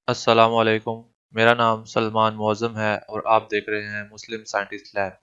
السلام علیکم۔ میرا نام سلمان معظم ہے اور آپ دیکھ رہے ہیں مسلم سائنٹسٹ لیب۔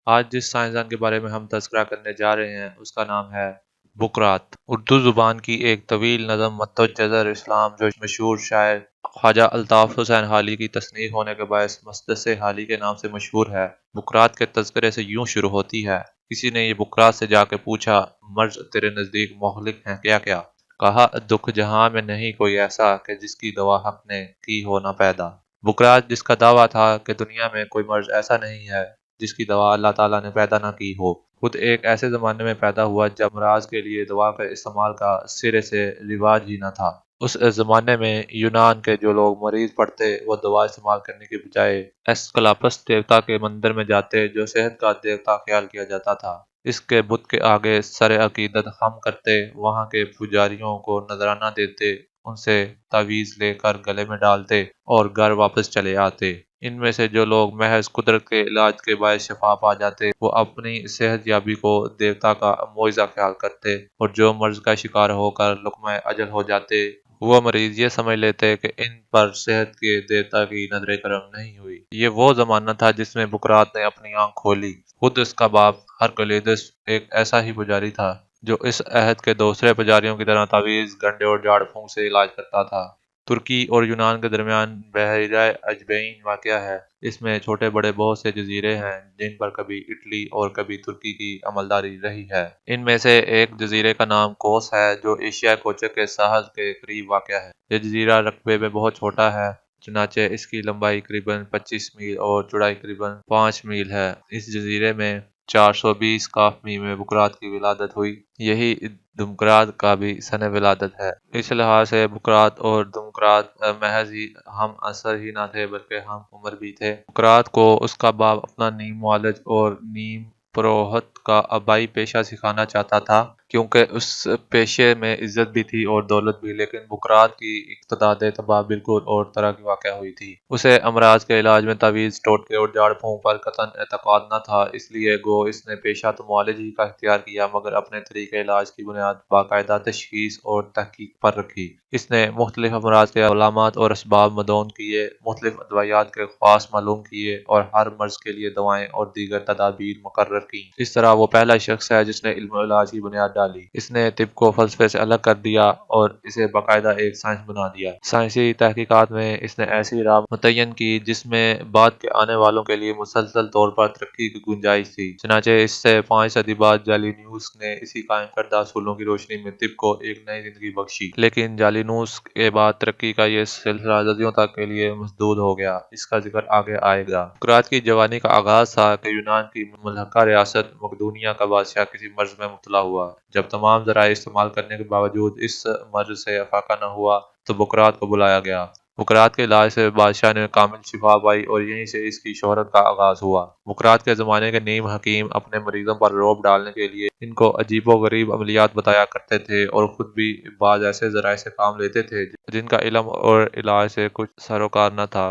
آج جس سائنسدان کے بارے میں ہم تذکرہ کرنے جا رہے ہیں اس کا نام ہے بقراط۔ اردو زبان کی ایک طویل نظم متوجہ اسلام جو مشہور شاعر خواجہ الطاف حسین حالی کی تصنیف ہونے کے باعث مسدس حالی کے نام سے مشہور ہے، بقراط کے تذکرے سے یوں شروع ہوتی ہے: کسی نے یہ بقراط سے جا کے پوچھا، مرض تیرے نزدیک مہلک ہیں کیا کیا؟ کہا، دکھ جہاں میں نہیں کوئی ایسا کہ جس کی دوا حق نے کی ہو نہ پیدا۔ بقراط جس کا دعویٰ تھا کہ دنیا میں کوئی مرض ایسا نہیں ہے جس کی دوا اللہ تعالیٰ نے پیدا نہ کی ہو، خود ایک ایسے زمانے میں پیدا ہوا جب امراض کے لیے دوا کے استعمال کا سرے سے رواج ہی نہ تھا۔ اس زمانے میں یونان کے جو لوگ مریض پڑتے وہ دوا استعمال کرنے کے بجائے ایسکلاپس دیوتا کے مندر میں جاتے جو صحت کا دیوتا خیال کیا جاتا تھا۔ اس کے بت کے آگے سر عقیدت خم کرتے، وہاں کے پجاریوں کو نذرانہ دیتے، ان سے تعویذ لے کر گلے میں ڈالتے اور گھر واپس چلے آتے۔ ان میں سے جو لوگ محض قدرت کے علاج کے باعث شفا پا جاتے وہ اپنی صحت یابی کو دیوتا کا معجزہ خیال کرتے، اور جو مرض کا شکار ہو کر لقمہ اجل ہو جاتے وہ مریض یہ سمجھ لیتے کہ ان پر صحت کے دیوتا کی نظر کرم نہیں ہوئی۔ یہ وہ زمانہ تھا جس میں بقراط نے اپنی آنکھ کھولی۔ خود اس کا باپ ہرقلیدس ایک ایسا ہی پجاری تھا جو اس عہد کے دوسرے پجاریوں کی طرح تعویذ، گنڈے اور جھاڑ پھونک سے علاج کرتا تھا۔ ترکی اور یونان کے درمیان بحیرہ اجبین واقع ہے۔ اس میں چھوٹے بڑے بہت سے جزیرے ہیں جن پر کبھی اٹلی اور کبھی ترکی کی عملداری رہی ہے۔ ان میں سے ایک جزیرے کا نام کوس ہے جو ایشیا کوچک کے ساحل کے قریب واقع ہے۔ یہ جزیرہ رقبے میں بہت چھوٹا ہے، چنانچہ اس کی لمبائی قریباً 25 میل اور چوڑائی قریباً 5 میل ہے۔ اس جزیرے میں 420 قافمی میں بقراط کی ولادت ہوئی۔ یہی دمقراط کا بھی سن ولادت ہے۔ اس لحاظ سے بقراط اور دمقراط محض ہی ہم عصر ہی نہ تھے بلکہ ہم عمر بھی تھے۔ بقراط کو اس کا باپ اپنا نیم معالج اور نیم پروہت کا آبائی پیشہ سکھانا چاہتا تھا، کیونکہ اس پیشے میں عزت بھی تھی اور دولت بھی، لیکن بقراط کی استعداد طبع بالکل اور طرح کی واقع ہوئی تھی۔ اسے امراض کے علاج میں تعویذ، ٹوٹکے اور جھاڑ پھونک پر قطعاً اعتقاد نہ تھا، اس لیے گو اس نے پیشہ تو معالج ہی کا اختیار کیا مگر اپنے طریقہ علاج کی بنیاد باقاعدہ تشخیص اور تحقیق پر رکھی۔ اس نے مختلف امراض کے علامات اور اسباب مدون کیے، مختلف ادویات کے خواص معلوم کیے اور ہر مرض کے لیے دوائیں اور دیگر تدابیر مقرر کی۔ اس طرح وہ پہلا شخص ہے جس نے علم و علاج کی بنیاد ڈالی۔ اس نے طب کو فلسفے سے الگ کر دیا اور اسے باقاعدہ ایک سائنس بنا دیا۔ سائنسی تحقیقات میں اس نے ایسی راہ متعین کی جس میں بعد کے آنے والوں کے لیے مسلسل طور پر ترقی کی گنجائش تھی۔ چنانچہ اس سے 5 صدی بعد جالینوس نے اسی قائم کردہ اصولوں کی روشنی میں طب کو ایک نئی زندگی بخشی، لیکن جالینوس کے بعد ترقی کا یہ سلسلہ صدیوں تک کے لیے مسدود ہو گیا۔ اس کا ذکر آگے آئے گا۔ بقراط کی جوانی کا آغاز تھا کہ یونان کی ملحقہ ریاست مقدونیہ کا بادشاہ کسی مرض میں مبتلا ہوا۔ جب تمام ذرائع استعمال کرنے کے باوجود اس مرض سے افاقہ نہ ہوا تو بقراط کو بلایا گیا۔ بقراط کے علاج سے بادشاہ نے کامل شفا پائی اور یہیں سے اس کی شہرت کا آغاز ہوا۔ بقراط کے زمانے کے نیم حکیم اپنے مریضوں پر رعب ڈالنے کے لیے ان کو عجیب و غریب عملیات بتایا کرتے تھے اور خود بھی بعض ایسے ذرائع سے کام لیتے تھے جن کا علم اور علاج سے کچھ سروکار نہ تھا،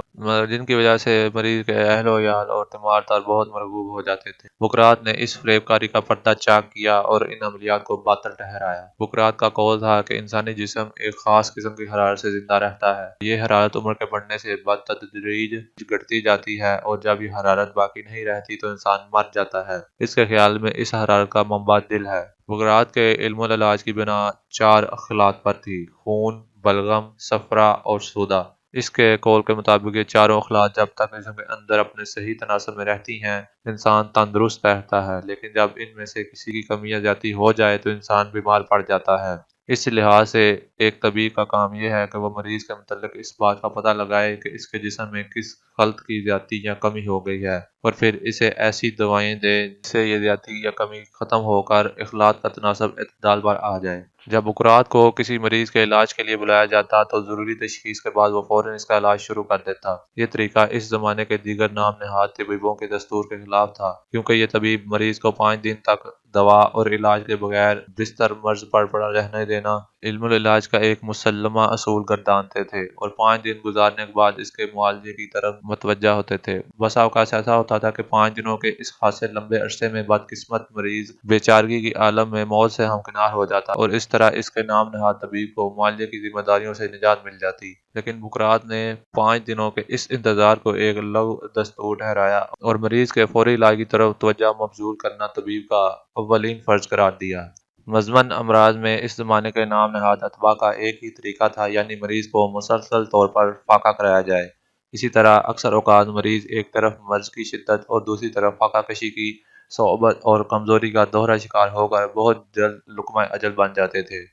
جن کی وجہ سے مریض کے اہل و عیال اور تیمار تر بہت مرعوب ہو جاتے تھے۔ بقراط نے اس فریب کاری کا پردہ چاک کیا اور ان عملیات کو باطل ٹھہرایا۔ بقراط کا قول تھا کہ انسانی جسم ایک خاص قسم کی حرارت سے زندہ رہتا ہے۔ یہ حرارت عمر کے بڑھنے سے بتدریج گھٹتی جاتی ہے اور جب یہ حرارت باقی نہیں رہتی تو انسان مر جاتا ہے۔ اس کے خیال میں اس حرارت کا منبع دل ہے۔ بقراط کے علم العلاج کی بنا 4 اخلاط پر تھی: خون، بلغم، صفرا اور سودا۔ اس کے قول کے مطابق یہ چاروں اخلاط جب تک جسم کے اندر اپنے صحیح تناسب میں رہتی ہیں انسان تندرست رہتا ہے، لیکن جب ان میں سے کسی کی کمی یا زیادتی ہو جائے تو انسان بیمار پڑ جاتا ہے۔ اس لحاظ سے ایک طبیب کا کام یہ ہے کہ وہ مریض کے متعلق اس بات کا پتہ لگائے کہ اس کے جسم میں کس خلط کی زیادتی یا کمی ہو گئی ہے اور پھر اسے ایسی دوائیں دے جس سے یہ زیادتی یا کمی ختم ہو کر اخلاط کا تناسب اعتدال پر آ جائے۔ جب بقراط کو کسی مریض کے علاج کے لیے بلایا جاتا تو ضروری تشخیص کے بعد وہ فوراً اس کا علاج شروع کر دیتا۔ یہ طریقہ اس زمانے کے دیگر نام نہاد طبیبوں کے دستور کے خلاف تھا، کیونکہ یہ طبیب مریض کو 5 دن تک دوا اور علاج کے بغیر بستر مرض پر پڑا رہنے دینا علم العلاج کا ایک مسلمہ اصول گردانتے تھے، اور 5 دن گزارنے کے بعد اس کے معالجے کی طرف متوجہ ہوتے تھے۔ بسا اوقات ایسا ہوتا تھا کہ 5 دنوں کے اس خاصے لمبے عرصے میں بدقسمت مریض بیچارگی کی عالم میں موت سے ہمکنار ہو جاتا اور اس طرح اس کے نام نہاد طبیب کو معالجے کی ذمہ داریوں سے نجات مل جاتی۔ لیکن بقراط نے 5 دنوں کے اس انتظار کو ایک لغو دستور ٹھہرایا اور مریض کے فوری علاج کی طرف توجہ مبذول کرنا طبیب کا اولین فرض قرار دیا۔ مزمن امراض میں اس زمانے کے نام نہاد اطباء کا ایک ہی طریقہ تھا، یعنی مریض کو مسلسل طور پر فاقہ کرایا جائے۔ اسی طرح اکثر اوقات مریض ایک طرف مرض کی شدت اور دوسری طرف فاقہ کشی کی صعوبت اور کمزوری کا دوہرا شکار ہو کر بہت جلد لقمہ اجل بن جاتے تھے۔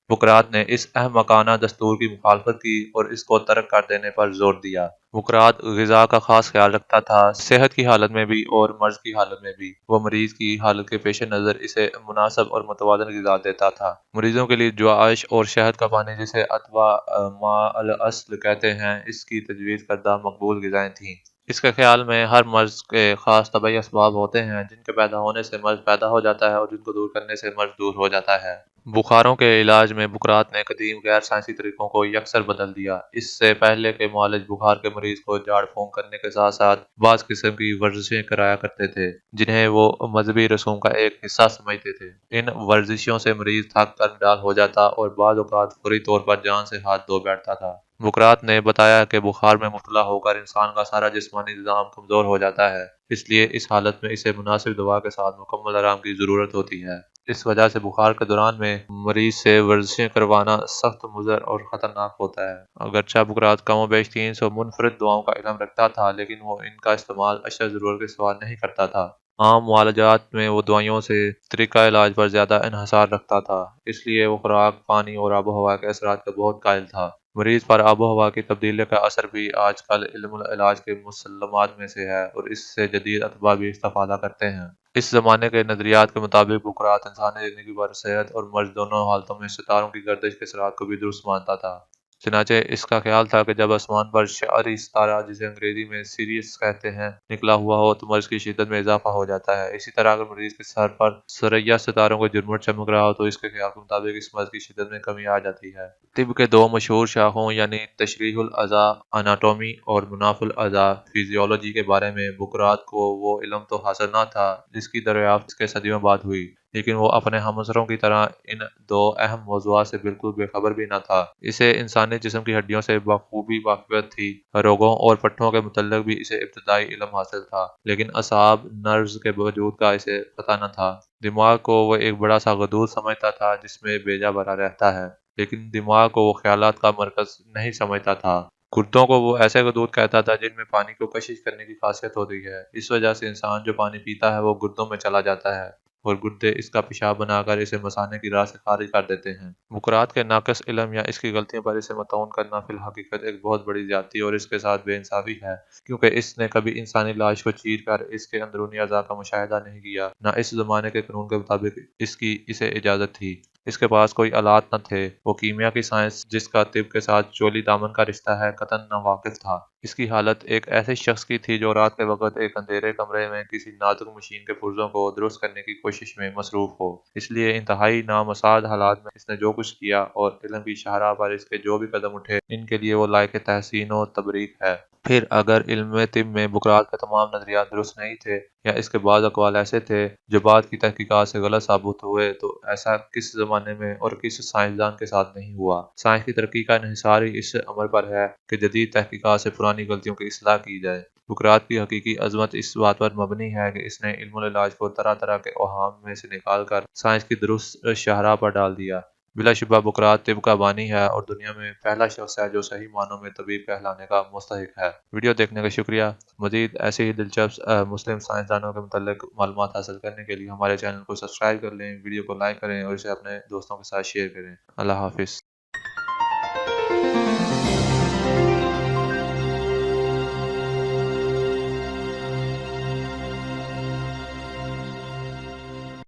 بقراط نے اس احمقانہ دستور کی مخالفت کی اور اس کو ترک کر دینے پر زور دیا۔ بقراط غذا کا خاص خیال رکھتا تھا، صحت کی حالت میں بھی اور مرض کی حالت میں بھی۔ وہ مریض کی حالت کے پیش نظر اسے مناسب اور متوازن غذا دیتا تھا۔ مریضوں کے لیے جواش اور شہد کا پانی، جسے اطباء ماء الاصل کہتے ہیں، اس کی تجویز کردہ مقبول غذائیں تھیں۔ اس کے خیال میں ہر مرض کے خاص طبعی اسباب ہوتے ہیں، جن کے پیدا ہونے سے مرض پیدا ہو جاتا ہے اور جن کو دور کرنے سے مرض دور ہو جاتا ہے۔ بخاروں کے علاج میں بقراط نے قدیم غیر سائنسی طریقوں کو یکسر بدل دیا۔ اس سے پہلے کے معالج بخار کے مریض کو جھاڑ پھونک کرنے کے ساتھ ساتھ بعض قسم کی ورزشیں کرایا کرتے تھے، جنہیں وہ مذہبی رسوم کا ایک حصہ سمجھتے تھے۔ ان ورزشوں سے مریض تھک کر نڈال ہو جاتا اور بعض اوقات فوری طور پر جان سے ہاتھ دھو بیٹھتا تھا۔ بقراط نے بتایا کہ بخار میں مبتلا ہو کر انسان کا سارا جسمانی نظام کمزور ہو جاتا ہے، اس لیے اس حالت میں اسے مناسب دوا کے ساتھ مکمل آرام کی ضرورت ہوتی ہے۔ اس وجہ سے بخار کے دوران میں مریض سے ورزشیں کروانا سخت مضر اور خطرناک ہوتا ہے۔ اگرچہ بقراط کم و بیش 300 منفرد دواؤں کا علم رکھتا تھا، لیکن وہ ان کا استعمال اشد ضرورت کے سوا نہیں کرتا تھا۔ عام معالجات میں وہ دوائیوں سے طریقہ علاج پر زیادہ انحصار رکھتا تھا، اس لیے وہ خوراک، پانی اور آب و ہوا کے اثرات کا بہت قائل تھا۔ مریض پر آب و ہوا کی تبدیلی کا اثر بھی آج کل علم العلاج کے مسلمات میں سے ہے اور اس سے جدید اطباء بھی استفادہ کرتے ہیں۔ اس زمانے کے نظریات کے مطابق بقراط انسانی زندگی پر صحت اور مرض دونوں حالتوں میں ستاروں کی گردش کے اثرات کو بھی درست مانتا تھا۔ چنانچہ اس کا خیال تھا کہ جب آسمان پر شعری ستارہ، جسے انگریزی میں سیریس کہتے ہیں، نکلا ہوا ہو تو مرض کی شدت میں اضافہ ہو جاتا ہے۔ اسی طرح اگر مریض کے سر پر ثریا ستاروں کو جھرمٹ چمک رہا ہو تو اس کے خیال کے مطابق اس مرض کی شدت میں کمی آ جاتی ہے۔ طب کے دو مشہور شاخوں یعنی تشریح الاعضاء اناٹومی اور مناف الاعضاء فزیولوجی کے بارے میں بقراط کو وہ علم تو حاصل نہ تھا جس کی دریافت اس کے صدیوں بعد ہوئی، لیکن وہ اپنے ہمعصروں کی طرح ان دو اہم موضوعات سے بالکل بے خبر بھی نہ تھا۔ اسے انسانی جسم کی ہڈیوں سے بخوبی واقفیت تھی، روگوں اور پٹھوں کے متعلق بھی اسے ابتدائی علم حاصل تھا، لیکن اعصاب نروز کے وجود کا اسے پتہ نہ تھا۔ دماغ کو وہ ایک بڑا سا غدود سمجھتا تھا جس میں بیجا بھرا رہتا ہے، لیکن دماغ کو وہ خیالات کا مرکز نہیں سمجھتا تھا۔ گردوں کو وہ ایسے غدود کہتا تھا جن میں پانی کو کشش کرنے کی خاصیت ہوتی ہے۔ اس وجہ سے انسان جو پانی پیتا ہے وہ گردوں میں چلا جاتا ہے اور گردے اس کا پیشاب بنا کر اسے مثانے کی راہ سے خارج کر دیتے ہیں۔ بقراط کے ناقص علم یا اس کی غلطیوں پر اسے مطعون کرنا فی الحقیقت ایک بہت بڑی زیادتی اور اس کے ساتھ بے انصافی ہے، کیونکہ اس نے کبھی انسانی لاش کو چیر کر اس کے اندرونی اعضاء کا مشاہدہ نہیں کیا، نہ اس زمانے کے قانون کے مطابق اس کی اسے اجازت تھی۔ اس کے پاس کوئی آلات نہ تھے۔ وہ کیمیا کی سائنس، جس کا طب کے ساتھ چولی دامن کا رشتہ ہے، قطعاً ناواقف تھا۔ اس کی حالت ایک ایسے شخص کی تھی جو رات کے وقت ایک اندھیرے کمرے میں کسی نازک مشین کے پرزوں کو درست کرنے کی کوشش میں مصروف ہو۔ اس لیے انتہائی نامساعد حالات میں اس نے جو کچھ کیا اور علم کی شاہراہ پر اس کے جو بھی قدم اٹھے، ان کے لیے وہ لائق تحسین و تبریک ہے۔ پھر اگر علم طب میں بقراط کے تمام نظریات درست نہیں تھے یا اس کے بعض اقوال ایسے تھے جو بعد کی تحقیقات سے غلط ثابت ہوئے، تو ایسا کس زمانے میں اور کس سائنسدان کے ساتھ نہیں ہوا؟ سائنس کی ترقی کا انحصار ہی اس امر پر ہے کہ جدید تحقیقات سے پرانی غلطیوں کی اصلاح کی جائے۔ بقراط کی حقیقی عظمت اس بات پر مبنی ہے کہ اس نے علم العلاج کو طرح طرح کے اوہام میں سے نکال کر سائنس کی درست شاہراہ پر ڈال دیا۔ بلا شبہ بقراط طب کا بانی ہے اور دنیا میں پہلا شخص ہے جو صحیح معنوں میں طبیب کہلانے کا مستحق ہے۔ ویڈیو دیکھنے کا شکریہ۔ مزید ایسے ہی دلچسپ مسلم سائنسدانوں کے متعلق معلومات حاصل کرنے کے لیے ہمارے چینل کو سبسکرائب کر لیں، ویڈیو کو لائک کریں اور اسے اپنے دوستوں کے ساتھ شیئر کریں۔ اللہ حافظ۔